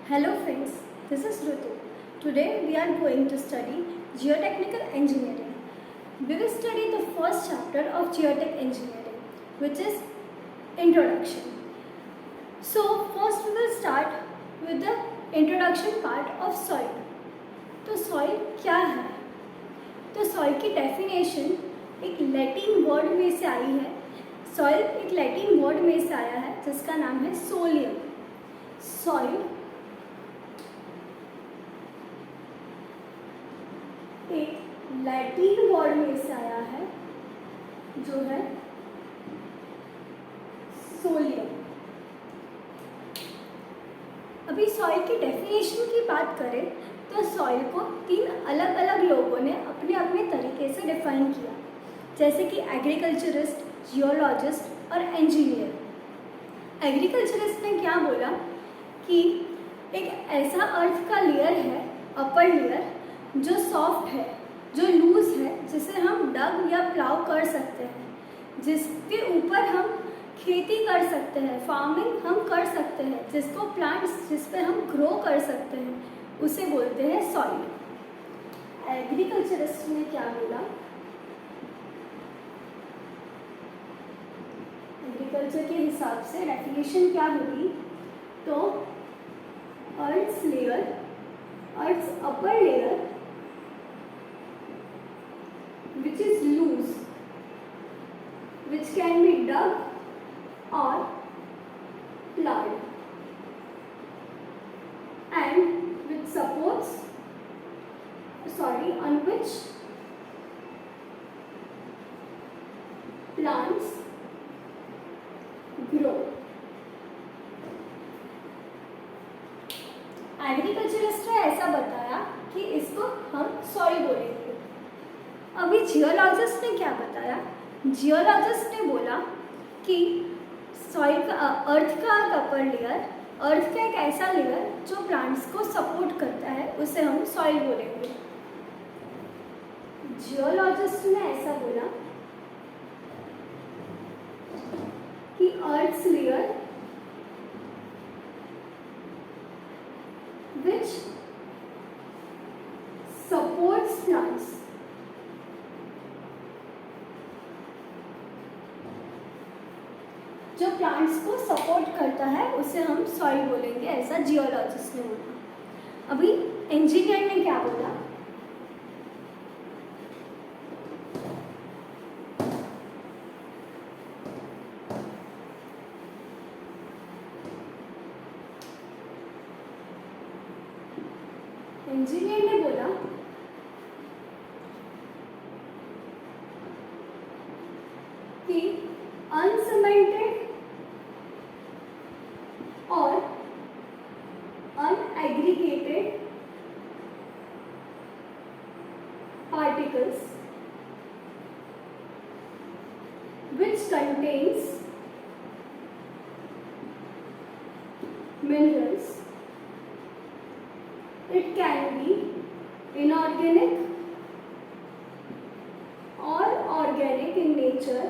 Hello friends, this is Rutu. Today we are going to study geotechnical engineering. We will study the first chapter of geotech engineering, which is introduction. So first we will start with the introduction part of soil. तो soil क्या है? तो soil की definition एक Latin word में से आई है. soil एक लैटिन वर्ड में से आया है जिसका नाम है सोलियम. soil एक लैटिन वर्ड में से आया है जो है सोलियम. अभी सॉइल की डेफिनेशन की बात करें तो सॉइल को तीन अलग अलग लोगों ने अपने अपने तरीके से डिफाइन किया, जैसे कि एग्रीकल्चरिस्ट, जियोलॉजिस्ट और इंजीनियर. एग्रीकल्चरिस्ट ने क्या बोला कि एक ऐसा अर्थ का लेयर है, अपर लेयर, जो सॉफ्ट है, जो लूज है, जिसे हम डग या प्लाव कर सकते हैं, जिसके ऊपर हम खेती कर सकते हैं, फार्मिंग हम कर सकते हैं, जिसको प्लांट्स जिस पे हम ग्रो कर सकते हैं, उसे बोलते हैं सॉइल. एग्रीकल्चरिस्ट ने क्या बोला? एग्रीकल्चर के हिसाब से डेफिनेशन क्या होगी? तो earth's layer, earth's upper layer which is loose, which can be dug or plowed, and which supports, on which plants grow. Agriculturist ने ऐसा बताया कि इसको हम सॉइल बोलेंगे. अभी जियोलॉजिस्ट ने क्या बताया? जियोलॉजिस्ट ने बोला कि सॉइल का, अर्थ का अपर लेयर, अर्थ का एक ऐसा लेयर जो प्लांट्स को सपोर्ट करता है, उसे हम सॉइल बोलेंगे. जियोलॉजिस्ट ने ऐसा बोला कि earth's layer which supports plants, जो प्लांट्स को सपोर्ट करता है उसे हम सॉइल बोलेंगे, ऐसा जियोलॉजिस्ट ने बोला. अभी इंजीनियर ने क्या बोला? इंजीनियर ने बोला कि अनसीमेंटेड और unaggregated particles which contains minerals, it can be inorganic or organic in nature,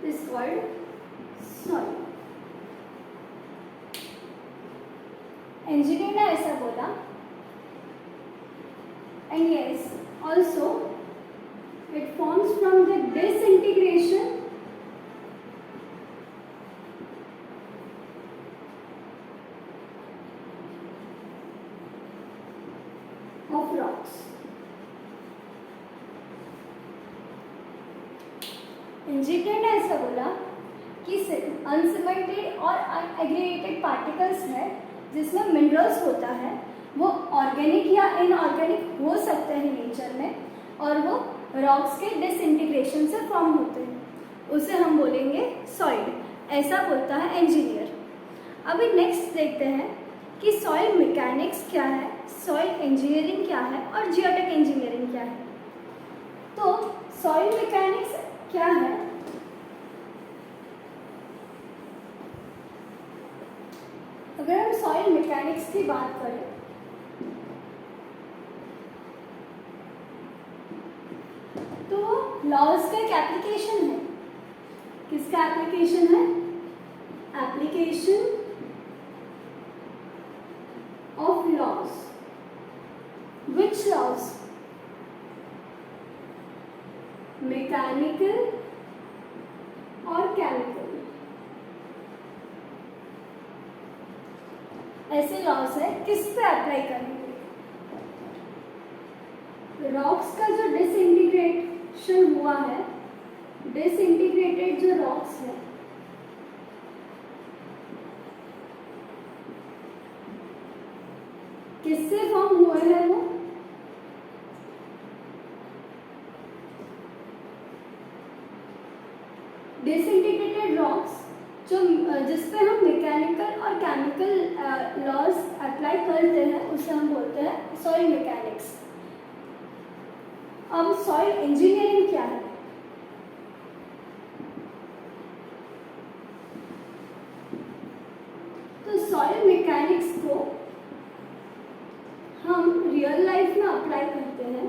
is called soil. Engineer ने ऐसा बोला. And yes, also it forms from the disintegration of rocks. Engineer ने ऐसा बोला कि अनसीमेंटेड और अनएग्रीगेटेड पार्टिकल्स है जिसमें मिनरल्स होता है, वो ऑर्गेनिक या इनऑर्गेनिक हो सकते हैं नेचर में, और वो रॉक्स के डिसइंटीग्रेशन से फॉर्म होते हैं, उसे हम बोलेंगे सॉइल. ऐसा बोलता है इंजीनियर. अभी नेक्स्ट देखते हैं कि सॉइल मैकेनिक्स क्या है, सॉइल इंजीनियरिंग क्या है और जियोटेक इंजीनियरिंग क्या है. तो सॉइल मैकेनिक्स क्या है? अगर हम सॉइल मैकेनिक्स की बात करें तो लॉज का एक एप्लीकेशन है. किसका एप्लीकेशन है? application of laws. Which laws? Mechanical और केमिकल, ऐसे लॉस है किस पे अप्लाई करेंगे? रॉक्स का जो डिसइंटीग्रेशन हुआ है, डिसइंटीग्रेटेड जो रॉक्स है किससे फॉर्म हुए हैं? वो डिसइंटीग्रेटेड रॉक्स जो जिसपे हम मैकेनिकल और केमिकल लॉज अप्लाई करते हैं उसे हम बोलते हैं सॉइल मैकेनिक्स। अब सॉइल इंजीनियरिंग क्या है? तो सॉइल मैकेनिक्स को हम रियल लाइफ में अप्लाई करते हैं,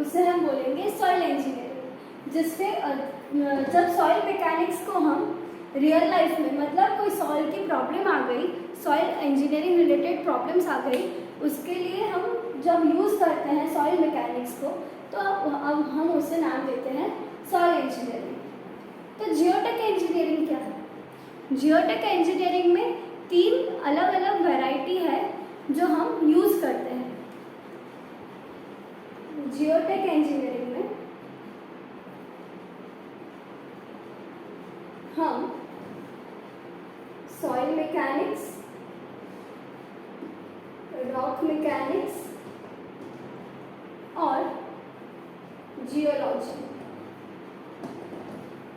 उसे हम बोलेंगे सॉइल इंजीनियरिंग। जिससे जब सॉइल मैकेनिक्स को हम रियल लाइफ में, मतलब कोई सॉइल की प्रॉब्लम आ गई, सॉइल इंजीनियरिंग रिलेटेड प्रॉब्लम्स आ गई, उसके लिए हम जब यूज़ करते हैं सॉइल मैकेनिक्स को, तो अब हम उसे नाम देते हैं सॉइल इंजीनियरिंग। तो जियोटेक इंजीनियरिंग क्या है? जियोटेक इंजीनियरिंग में 3 अलग अलग वैरायटी है जो हम यूज़ करते हैं। जियोटेक इंजीनियरिंग में हम सॉइल मैकेनिक्स, रॉक मैकेनिक्स और जियोलॉजी,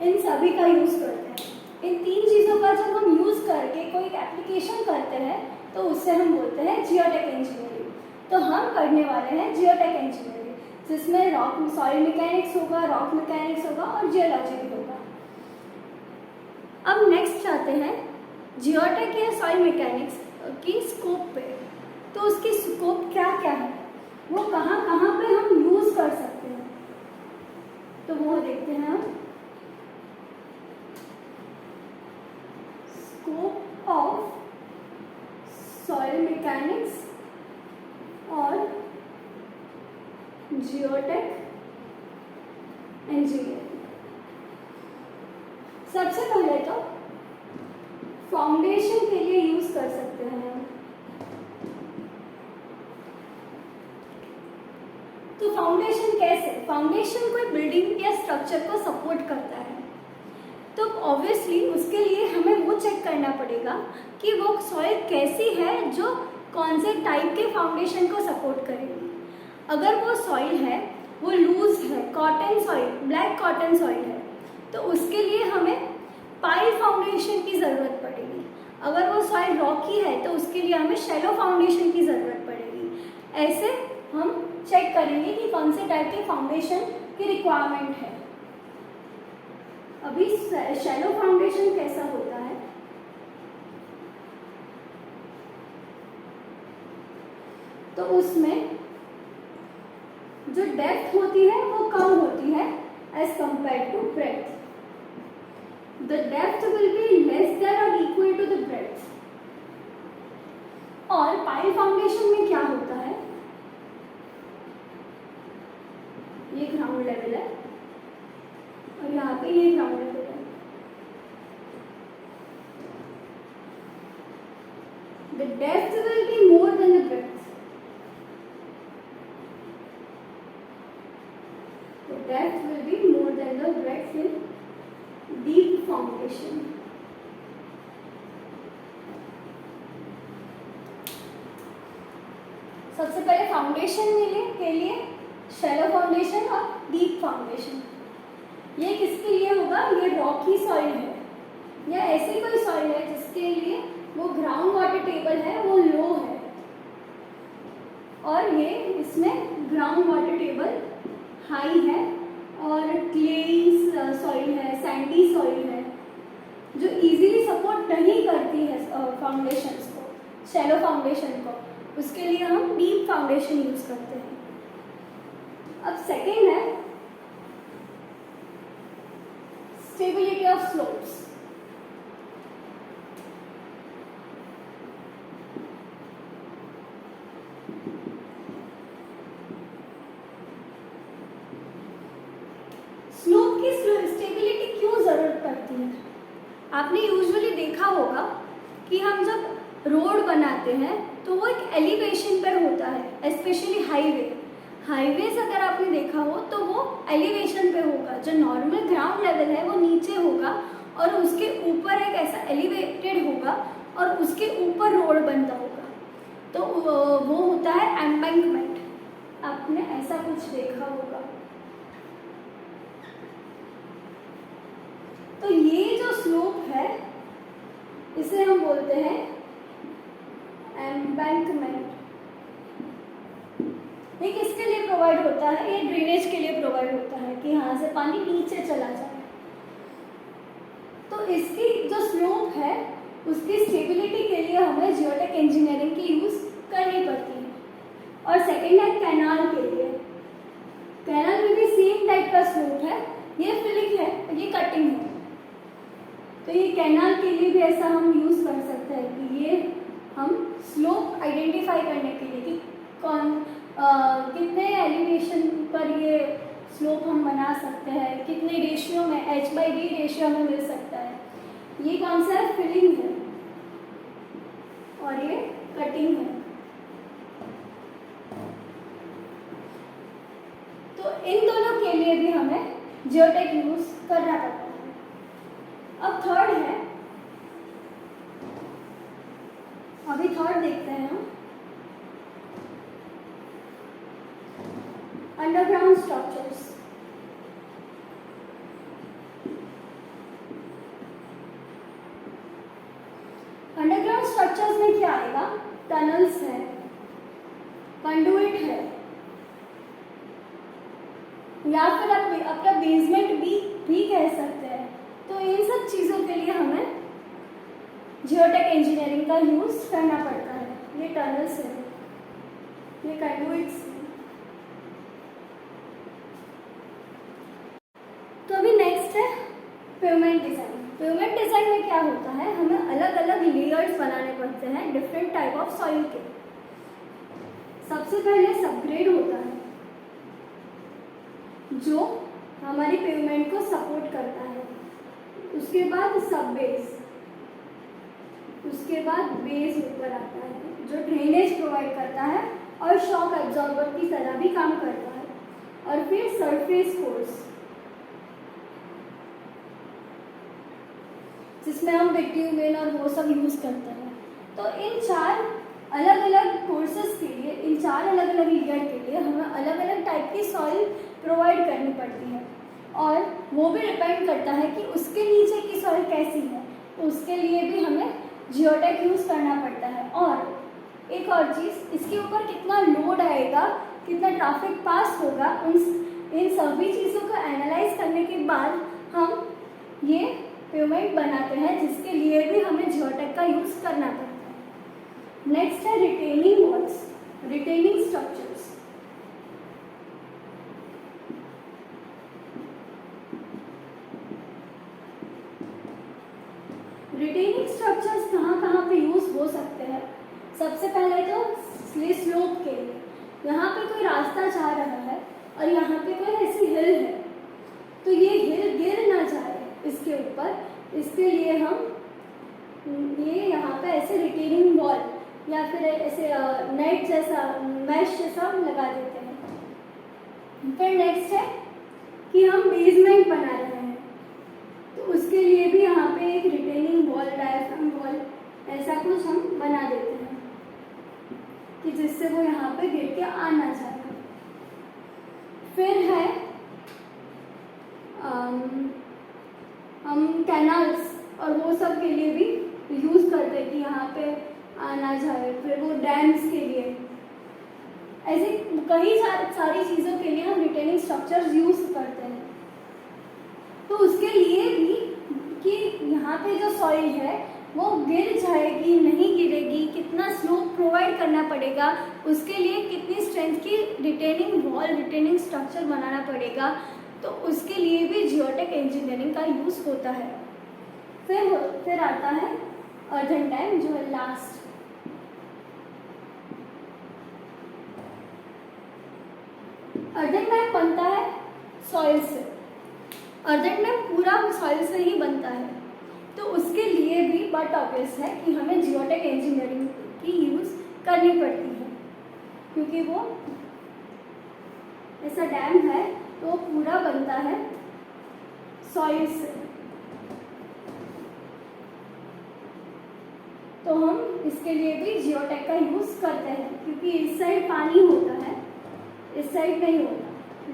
इन सभी का यूज़ करते हैं। इन 3 चीज़ों का जब हम यूज़ करके कोई एप्लीकेशन करते हैं तो उससे हम बोलते हैं जियोटेक इंजीनियरिंग। तो हम पढ़ने वाले हैं जियोटेक इंजीनियरिंग, जिसमें रॉक सॉइल मैकेनिक्स होगा, रॉक मैकेनिक्स होगा और जियोलॉजी भी होगा। अब नेक्स्ट आते हैं जियोटेक या सॉइल मैकेनिक्स की स्कोप पे। तो उसकी स्कोप क्या क्या है, वो कहाँ कहाँ पे हम यूज़ कर सकते हैं, तो वो देखते हैं हम। स्कोप ऑफ सॉइल मैकेनिक्स और जियोटेक इंजीनियरिंग। सबसे पहले तो फाउंडेशन के लिए यूज कर सकते हैं हम। तो फाउंडेशन कैसे? फाउंडेशन कोई बिल्डिंग या स्ट्रक्चर को सपोर्ट करता है, तो ऑब्वियसली उसके लिए हमें वो चेक करना पड़ेगा कि वो सॉइल कैसी है जो कौन से टाइप के फाउंडेशन को सपोर्ट करेगी। अगर वो सॉइल है वो लूज है, cotton soil, black cotton soil है, तो उसके लिए हमें पाइल फाउंडेशन की ज़रूरत पड़ेगी। अगर वो सॉइल रॉकी है तो उसके लिए हमें शैलो फाउंडेशन की ज़रूरत पड़ेगी। ऐसे हम चेक करेंगे कि कौन से टाइप के फाउंडेशन की रिक्वायरमेंट है। अभी शैलो फाउंडेशन कैसा होता है? तो उसमें जो डेप्थ होती है वो कम होती है as compare to breadth. The depth will be less than or equal to the breadth. और पाइल फाउंडेशन में क्या होता है? ये ग्राउंड लेवल है और यहाँ पे ये ग्राउंड लेवल है। The depth will be more than the breadth. The depth will be more than the breadth in deep foundation. सबसे पहले फाउंडेशन के लिए शैलो फाउंडेशन और डीप फाउंडेशन। ये किसके लिए होगा? ये रॉकी सॉइल है या ऐसी कोई सॉइल है जिसके लिए वो ग्राउंड वाटर टेबल है वो लो है, और ये इसमें ग्राउंड वाटर टेबल हाई है, और क्लेई सॉइल है, सैंडी सॉइल है जो इजीली सपोर्ट नहीं करती है फाउंडेशंस को, शैलो फाउंडेशन को। उसके लिए हम डीप फाउंडेशन यूज करते हैं। अब सेकेंड है स्टेबिलिटी ऑफ स्लोप्स। स्लोप की स्टेबिलिटी क्यों जरूरत पड़ती है? आपने यूजुअली देखा होगा कि हम जब रोड बनाते हैं तो वो एक एलिवेशन पर होता है, स्पेशली हाईवेज अगर आपने देखा हो तो वो एलिवेशन पे होगा। जो नॉर्मल ग्राउंड लेवल है वो नीचे होगा और उसके ऊपर एक ऐसा एलिवेटेड होगा और उसके ऊपर रोड बनता होगा, तो वो होता है एम्बैंकमेंट। आपने ऐसा कुछ देखा होगा। तो ये जो स्लोप है इसे हम बोलते हैं एम्बैंकमेंट। ये किसके लिए प्रोवाइड होता है? ये ड्रेनेज के लिए प्रोवाइड होता है कि यहाँ से पानी नीचे चला जाए। तो इसकी जो स्लोप है उसकी स्टेबिलिटी के लिए हमें जियोटेक इंजीनियरिंग की यूज करनी पड़ती है। और सेकेंड है कैनाल के लिए। कैनाल में भी सेम टाइप का स्लोप है, ये फिलिंग है, ये कटिंग है। तो ये कैनाल के लिए भी ऐसा हम यूज कर सकते हैं कि ये हम स्लोप आइडेंटिफाई करने के लिए कि कितने एलिवेशन पर ये स्लोप हम बना सकते हैं, कितने रेशियो में, h/d रेशियो में मिल सकता है। ये कौन सा है? फिलिंग है और ये कटिंग है। तो इन दोनों के लिए भी हमें जियोटेक यूज करना पड़ता है। अब थर्ड है, अभी थर्ड देखते हैं हम, अंडरग्राउंड स्ट्रक्चर्स। अंडरग्राउंड स्ट्रक्चर्स में क्या आएगा? टनल्स है, कंडुइट है, या फिर आप अपना बेसमेंट भी कह सकते हैं। तो इन सब चीज़ों के लिए हमें जियोटेक इंजीनियरिंग का यूज करना पड़ता है। ये टनल्स है, ये कंडुइट्स है। तो अभी नेक्स्ट है पेवमेंट डिज़ाइन। पेवमेंट डिज़ाइन में क्या होता है? हमें अलग अलग लेयर्स बनाने पड़ते हैं डिफरेंट टाइप ऑफ सॉइल के। सबसे पहले सबग्रेड होता है जो हमारी पेवमेंट को सपोर्ट करता है। उसके बाद सब बेस, उसके बाद बेस ऊपर आता है जो ड्रेनेज प्रोवाइड करता है और शॉक एब्जॉर्बर की तरह भी काम करता है। और फिर सरफेस कोर्स जिसमें हम बिट्यूमेन और वो सब यूज करते हैं। तो इन चार अलग अलग कोर्सेज के लिए, इन चार अलग अलग लेयर के लिए हमें अलग अलग टाइप की सॉइल प्रोवाइड करनी पड़ती है और वो भी डिपेंड करता है कि उसके नीचे की सॉइल कैसी है। तो उसके लिए भी हमें जियोटेक यूज करना पड़ता है। और एक और चीज़, इसके ऊपर कितना लोड आएगा, कितना ट्रैफिक पास होगा, इन सभी चीज़ों को एनालाइज करने के बाद हम ये पेवमेंट बनाते हैं, जिसके लिए भी हमें जियोटेक का यूज करना पड़ता है। नेक्स्ट है retaining walls, retaining structures. Retaining structures कहाँ पे यूज हो सकते हैं? सबसे पहले तो स्लोप के लिए, यहाँ पे कोई रास्ता जा रहा है और यहाँ पे कोई ऐसी हिल है, तो ये हिल गिर ना जाए इसके ऊपर, इसके लिए हम ये यहाँ पे ऐसे रिटेनिंग वॉल या फिर ऐसे नेट जैसा, मैश जैसा लगा देते हैं। फिर नेक्स्ट है कि हम बेसमेंट बना रहे हैं, तो उसके लिए भी यहाँ पे एक रिटेनिंग वॉल, डायफ्राम वॉल ऐसा कुछ हम बना देते हैं कि जिससे वो यहाँ पे गिर के आ ना जाए। फिर है हम कैनाल्स और वो सब के लिए भी यूज़ करते हैं कि यहाँ पे आना जाए। फिर वो डैम्स के लिए, ऐसे कई सारी चीज़ों के लिए हम रिटेनिंग स्ट्रक्चर्स यूज़ करते हैं। तो उसके लिए भी कि यहाँ पे जो सॉइल है वो गिर जाएगी, नहीं गिरेगी, कितना स्लोप प्रोवाइड करना पड़ेगा, उसके लिए कितनी स्ट्रेंथ की रिटेनिंग वॉल, रिटेनिंग स्ट्रक्चर बनाना पड़ेगा। तो उसके लिए भी जियोटेक इंजीनियरिंग का यूज़ होता है। फिर आता है अर्दन डैम, जो है लास्ट। अर्दन डैम बनता है सॉइल से। अर्दन डैम पूरा सॉइल से ही बनता है, तो उसके लिए भी बट ऑब्वियस है कि हमें जियोटेक इंजीनियरिंग की यूज़ करनी पड़ती है, क्योंकि वो ऐसा डैम है तो पूरा बनता है सॉइल से। तो हम इसके लिए भी जियोटेक का यूज़ करते हैं, क्योंकि इस साइड पानी होता है, इस साइड नहीं होता।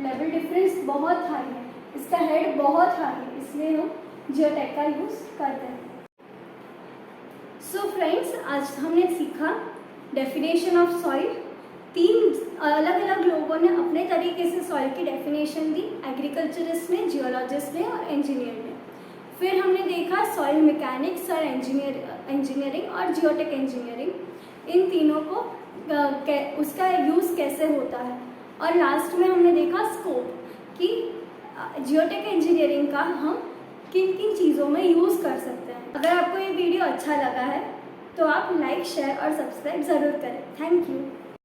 लेवल डिफरेंस बहुत हाई है, इसका हेड बहुत हाई है, इसलिए हम जियोटेक का यूज़ करते हैं। सो फ्रेंड्स, आज हमने सीखा डेफिनेशन ऑफ सॉइल। 3 अलग अलग लोगों ने अपने तरीके से सॉइल की डेफिनेशन दी, एग्रीकल्चरिस्ट ने, जियोलॉजिस्ट ने और इंजीनियर ने। फिर हमने देखा सॉइल मैकेनिक्स और इंजीनियरिंग और जियोटेक इंजीनियरिंग, इन तीनों को उसका यूज़ कैसे होता है। और लास्ट में हमने देखा स्कोप कि जियोटेक इंजीनियरिंग का हम किन किन चीज़ों में यूज़ कर सकते हैं। अगर आपको ये वीडियो अच्छा लगा है तो आप लाइक, शेयर और सब्सक्राइब ज़रूर करें। Thank you.